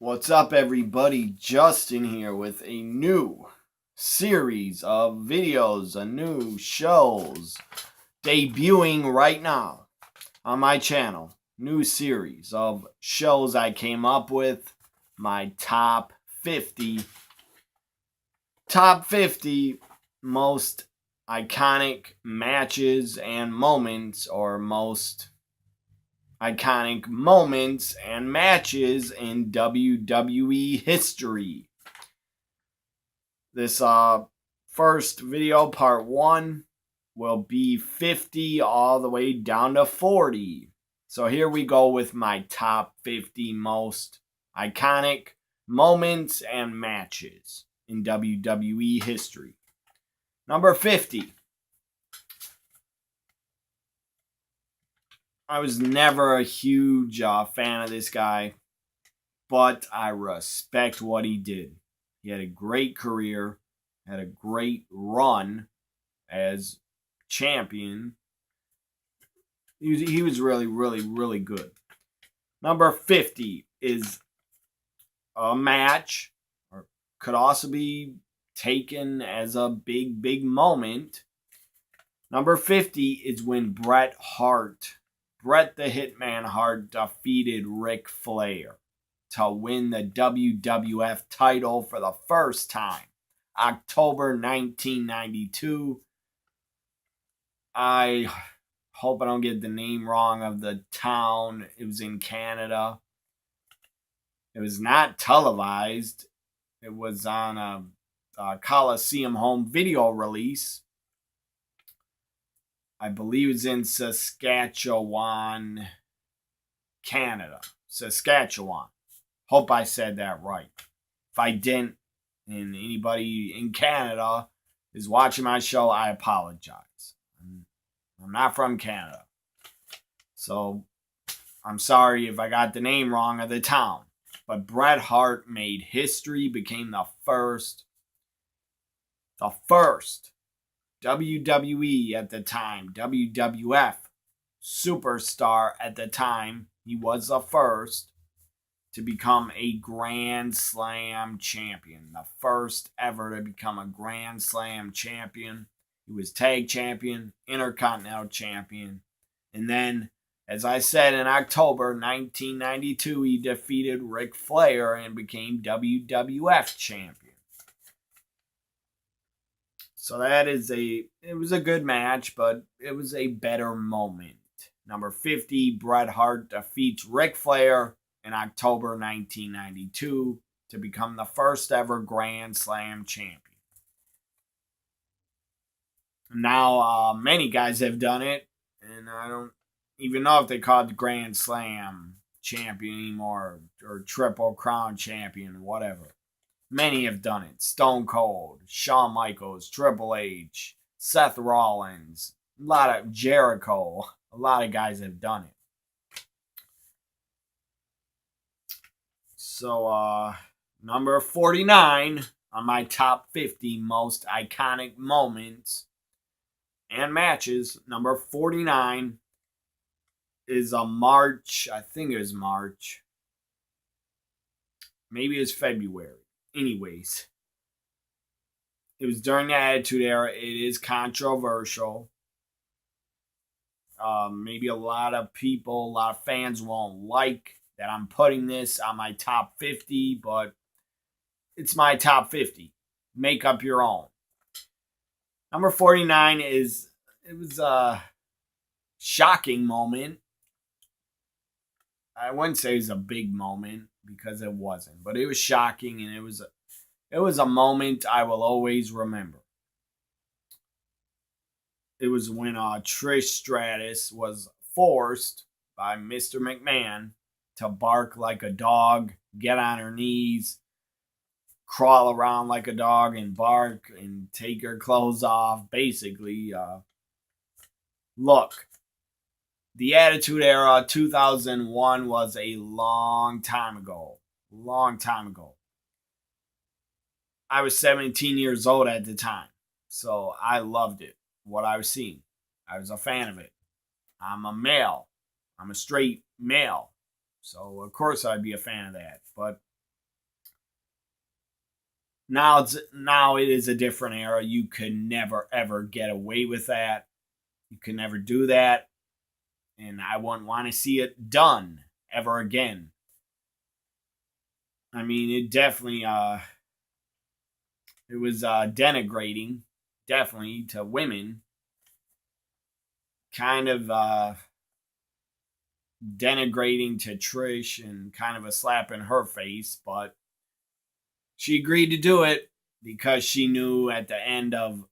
What's up, everybody? Justin here with a new series of videos, new shows debuting right now on my channel. New series of shows I came up with, my top 50 most iconic matches and moments, or most iconic moments and matches in WWE history. This first video, part 1, will be 50 all the way down to 40. So here we go with my top 50 most iconic moments and matches in WWE history. Number 50. I was never a huge fan of this guy, but I respect what he did. He had a great career, had a great run as champion. He was really, really, really good. Number 50 is a match, or could also be taken as a big, big moment. Number 50 is when Bret the Hitman Hart, defeated Ric Flair to win the WWF title for the first time. October 1992. I hope I don't get the name wrong of the town. It was in Canada. It was not televised. It was on a Coliseum home video release. I believe it's in Saskatchewan, Canada. Saskatchewan. Hope I said that right. If I didn't, and anybody in Canada is watching my show, I apologize. I'm not from Canada. So I'm sorry if I got the name wrong of the town. But Bret Hart made history, became the first WWE at the time, WWF superstar at the time. He was the first to become a Grand Slam champion. The first ever to become a Grand Slam champion. He was tag champion, intercontinental champion. And then, as I said, in October 1992, he defeated Ric Flair and became WWF champion. So it was a good match, but it was a better moment. Number 50, Bret Hart defeats Ric Flair in October 1992 to become the first ever Grand Slam champion. Now, many guys have done it, and I don't even know if they call it the Grand Slam champion anymore, or Triple Crown champion, whatever. Many have done it. Stone Cold, Shawn Michaels, Triple H, Seth Rollins, a lot of Jericho. A lot of guys have done it. So, number 49 on my top 50 most iconic moments and matches. Number 49 is a March. I think it was March. Maybe it's February. Anyways, it was during the Attitude Era. It is controversial. Maybe a lot of people, a lot of fans won't like that I'm putting this on my top 50, but it's my top 50. Make up your own. Number 49 it was a shocking moment. I wouldn't say it was a big moment, because it wasn't, but it was shocking, and it was a moment I will always remember. It was when Trish Stratus was forced by Mr. McMahon to bark like a dog, get on her knees, crawl around like a dog, and bark and take her clothes off. Basically, look, the Attitude Era 2001 was a long time ago. Long time ago. I was 17 years old at the time, so I loved it, what I was seeing. I was a fan of it. I'm a male. I'm a straight male. So, of course, I'd be a fan of that. But Now it is a different era. You could never ever get away with that. You could never do that, and I wouldn't want to see it done ever again. I mean, it was denigrating, definitely to women, kind of denigrating to Trish, and kind of a slap in her face. But she agreed to do it because she knew at the end of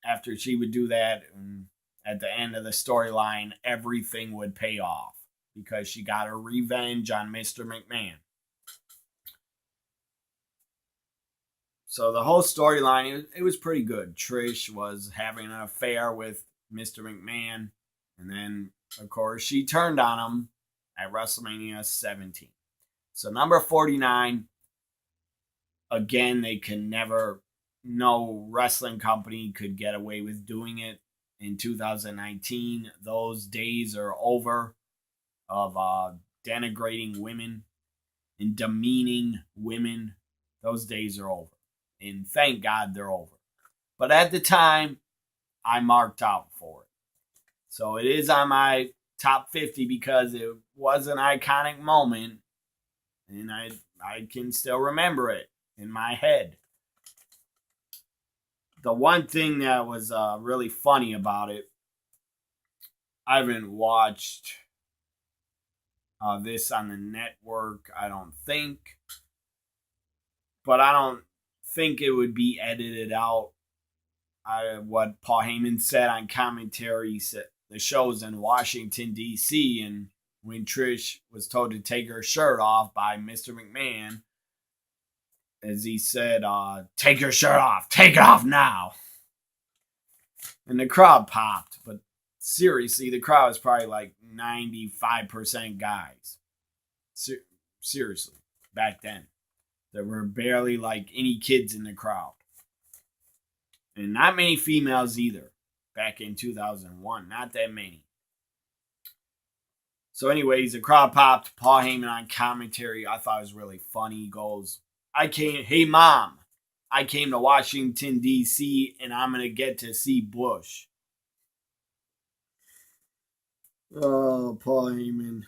after she would do that, and at the end of the storyline, everything would pay off because she got her revenge on Mr. McMahon. So the whole storyline, it was pretty good. Trish was having an affair with Mr. McMahon, and then, of course, she turned on him at WrestleMania 17. So number 49, again, they can never, no wrestling company could get away with doing it in 2019. Those days are over of denigrating women and demeaning women. Those days are over. And thank God they're over. But at the time, I marked out for it. So it is on my top 50 because it was an iconic moment. And I can still remember it in my head. The one thing that was really funny about it, I haven't watched this on the network, I don't think. But I don't think it would be edited out. What Paul Heyman said on commentary, said the show's in Washington, D.C., and when Trish was told to take her shirt off by Mr. McMahon, as he said, take your shirt off, take it off now. And the crowd popped, but seriously, the crowd was probably like 95% guys. Seriously, back then. There were barely like any kids in the crowd. And not many females either. Back in 2001. Not that many. So anyways, the crowd popped. Paul Heyman on commentary. I thought it was really funny. He goes, hey mom, I came to Washington, D.C. and I'm going to get to see Bush. Oh, Paul Heyman.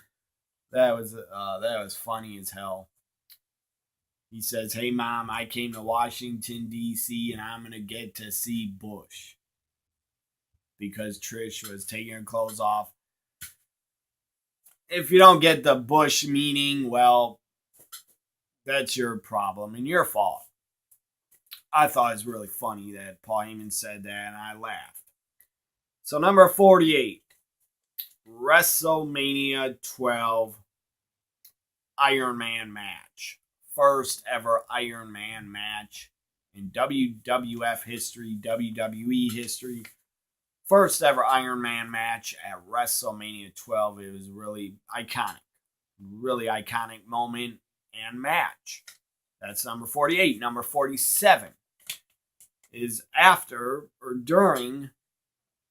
That was funny as hell. He says, hey, Mom, I came to Washington, D.C., and I'm going to get to see Bush. Because Trish was taking her clothes off. If you don't get the Bush meaning, well, that's your problem and your fault. I thought it was really funny that Paul Heyman said that, and I laughed. So number 48, WrestleMania 12 Iron Man match. First ever Iron Man match in WWF history, WWE history. First ever Iron Man match at WrestleMania 12. It was really iconic. Really iconic moment and match. That's number 48. Number 47 is after or during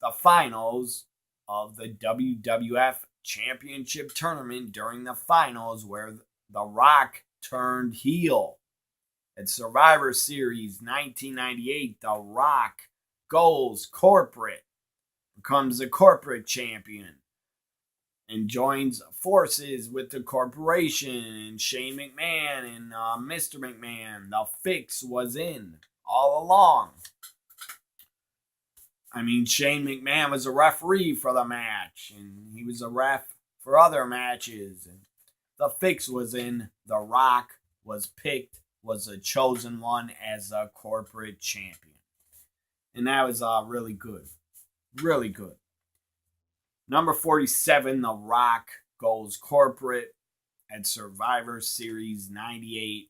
the finals of the WWF Championship Tournament, during the finals where The Rock turned heel. At Survivor Series 1998, The Rock goes corporate, becomes a corporate champion, and joins forces with the corporation and Shane McMahon and Mr. McMahon. The fix was in all along. I mean, Shane McMahon was a referee for the match, and he was a ref for other matches. And the fix was in. The Rock was picked, was the chosen one as a corporate champion. And that was really good. Really good. Number 47, The Rock goes corporate at Survivor Series 98.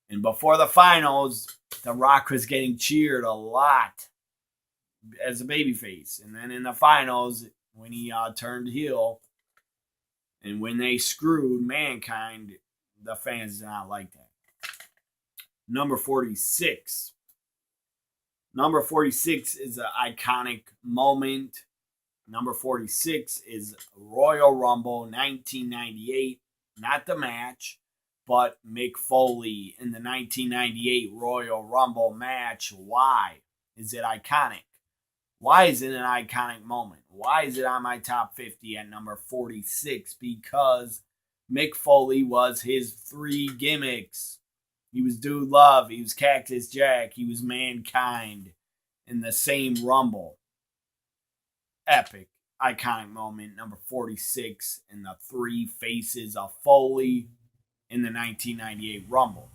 And before the finals, The Rock was getting cheered a lot as a babyface. And then in the finals, when he turned heel, and when they screwed Mankind, the fans did not like that. Number 46. Number 46 is an iconic moment. Number 46 is Royal Rumble 1998. Not the match, but Mick Foley in the 1998 Royal Rumble match. Why is it iconic? Why is it an iconic moment? Why is it on my top 50 at number 46? Because Mick Foley was his three gimmicks. He was Dude Love, he was Cactus Jack, he was Mankind in the same Rumble. Epic, iconic moment, number 46 in the three faces of Foley in the 1998 Rumble.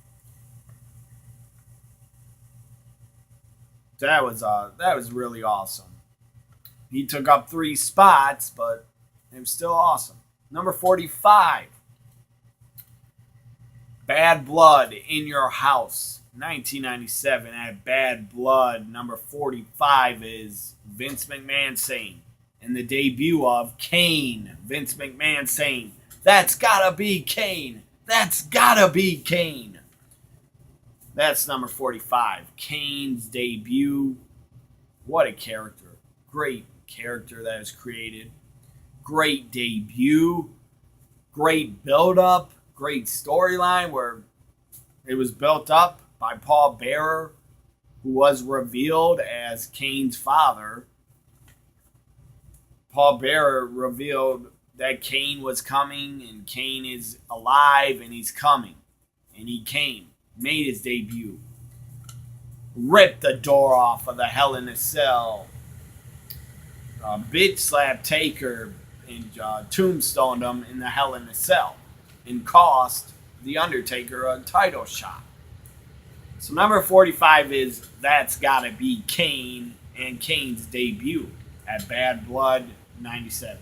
That was really awesome. He took up 3 spots, but it was still awesome. Number 45, Bad Blood in Your House, 1997 at Bad Blood. Number 45 is Vince McMahon saying, in the debut of Kane, Vince McMahon saying, "That's gotta be Kane. That's gotta be Kane." That's number 45. Kane's debut. What a character. Great character that was created. Great debut. Great build-up. Great storyline where it was built up by Paul Bearer, who was revealed as Kane's father. Paul Bearer revealed that Kane was coming, and Kane is alive, and he's coming. And he came. Made his debut, ripped the door off of the Hell in a Cell, bitch slapped Taker, and tombstoned him in the Hell in a Cell, and cost The Undertaker a title shot. So number 45 is That's Gotta Be Kane, and Kane's debut at Bad Blood 97.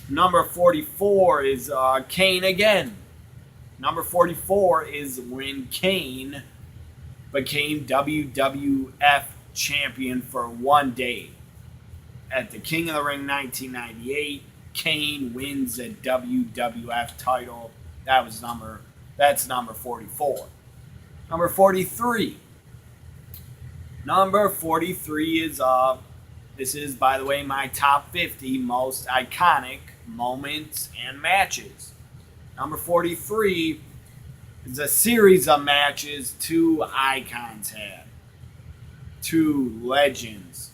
Number 44 is Kane again. Number 44 is when Kane became WWF champion for one day. At the King of the Ring 1998, Kane wins the WWF title. That's number 44. Number 43. Number 43 is this is, by the way, my top 50 most iconic moments and matches. Number 43 is a series of matches two icons had. Two legends.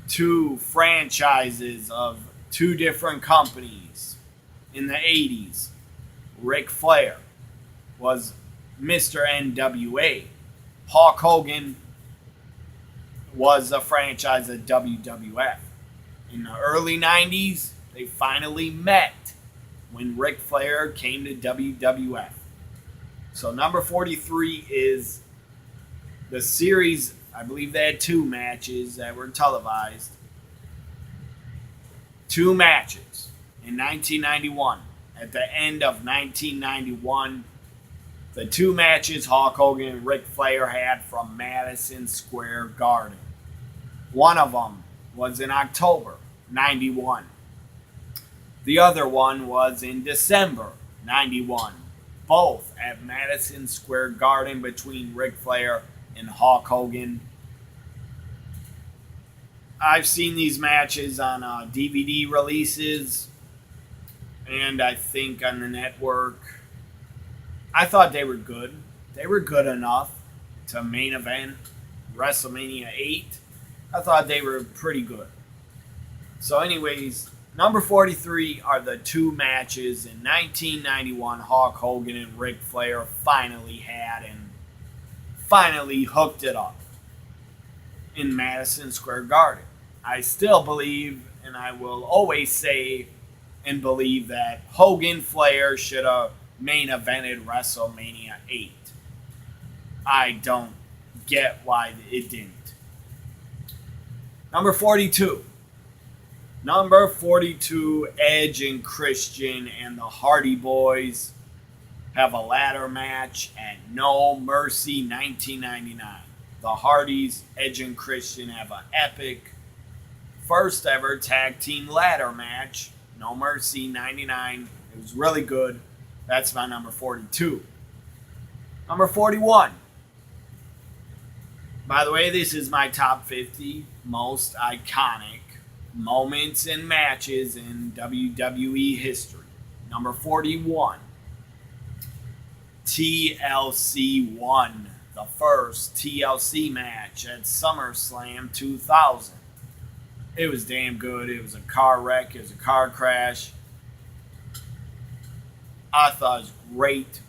Two franchises of two different companies in the 80s. Ric Flair was Mr. NWA. Hulk Hogan was a franchise of WWF. In the early 90s, they finally met when Ric Flair came to WWF. So number 43 is the series. I believe they had 2 matches that were televised. 2 matches in 1991. At the end of 1991, the 2 matches Hulk Hogan and Ric Flair had from Madison Square Garden. One of them was in October 91. The other one was in December 91. Both at Madison Square Garden between Ric Flair and Hulk Hogan. I've seen these matches on DVD releases, and I think on the network. I thought they were good. They were good enough to main event WrestleMania 8. I thought they were pretty good. So anyways, number 43 are the 2 matches in 1991 Hulk Hogan and Ric Flair finally had and finally hooked it up in Madison Square Garden. I still believe, and I will always say and believe, that Hogan Flair should have main evented WrestleMania 8. I don't get why it didn't. Number 42. Number 42, Edge and Christian and the Hardy Boys have a ladder match at No Mercy 1999. The Hardys, Edge and Christian have an epic first ever tag team ladder match. No Mercy 99. It was really good. That's my number 42. Number 41. By the way, this is my top 50 most iconic moments and matches in WWE history. Number 41, TLC 1, the first TLC match at SummerSlam 2000. It was damn good. It was a car wreck. It was a car crash. I thought it was great.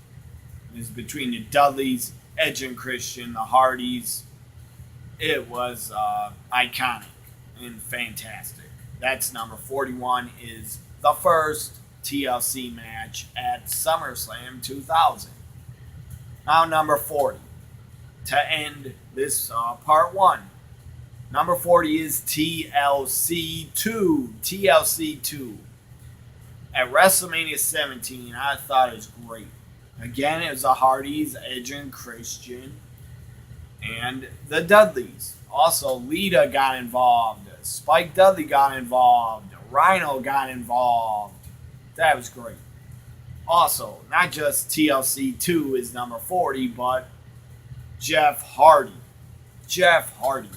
It was between the Dudleys, Edge and Christian, the Hardys. It was iconic and fantastic. That's number 41, is the first TLC match at SummerSlam 2000. Now number 40, to end this part 1. Number 40 is TLC 2. TLC 2. At WrestleMania 17, I thought it was great. Again, it was the Hardys, Edge and Christian, and the Dudleys. Also, Lita got involved. Spike Dudley got involved. Rhino got involved. That was great. Also, not just TLC 2 is number 40, but Jeff Hardy. Jeff Hardy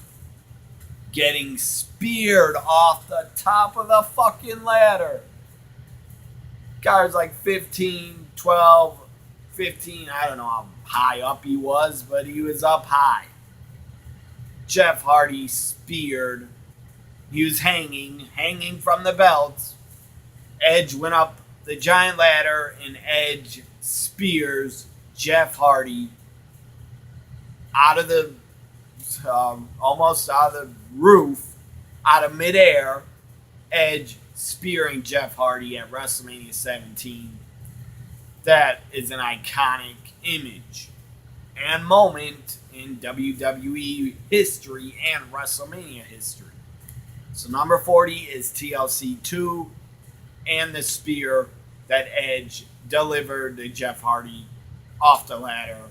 getting speared off the top of the fucking ladder. Guy was like 15, 12, 15. I don't know how high up he was, but he was up high. Jeff Hardy speared. He was hanging from the belts. Edge went up the giant ladder, and Edge spears Jeff Hardy out of the almost out of the roof, out of midair. Edge spearing Jeff Hardy at WrestleMania 17. That is an iconic image and moment in WWE history and WrestleMania history. So number 40 is TLC 2 and the spear that Edge delivered to Jeff Hardy off the ladder.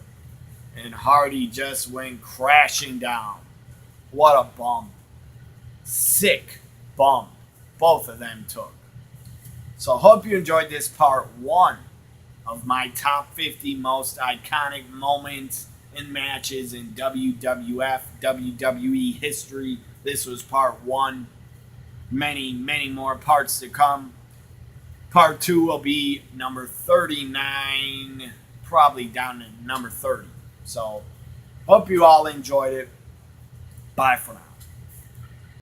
And Hardy just went crashing down. What a bump. Sick bump both of them took. So I hope you enjoyed this part 1 of my top 50 most iconic moments and matches in WWF, WWE history. This was part 1. Many, many more parts to come. Part 2 will be number 39, probably down to number 30. So, hope you all enjoyed it. Bye for now.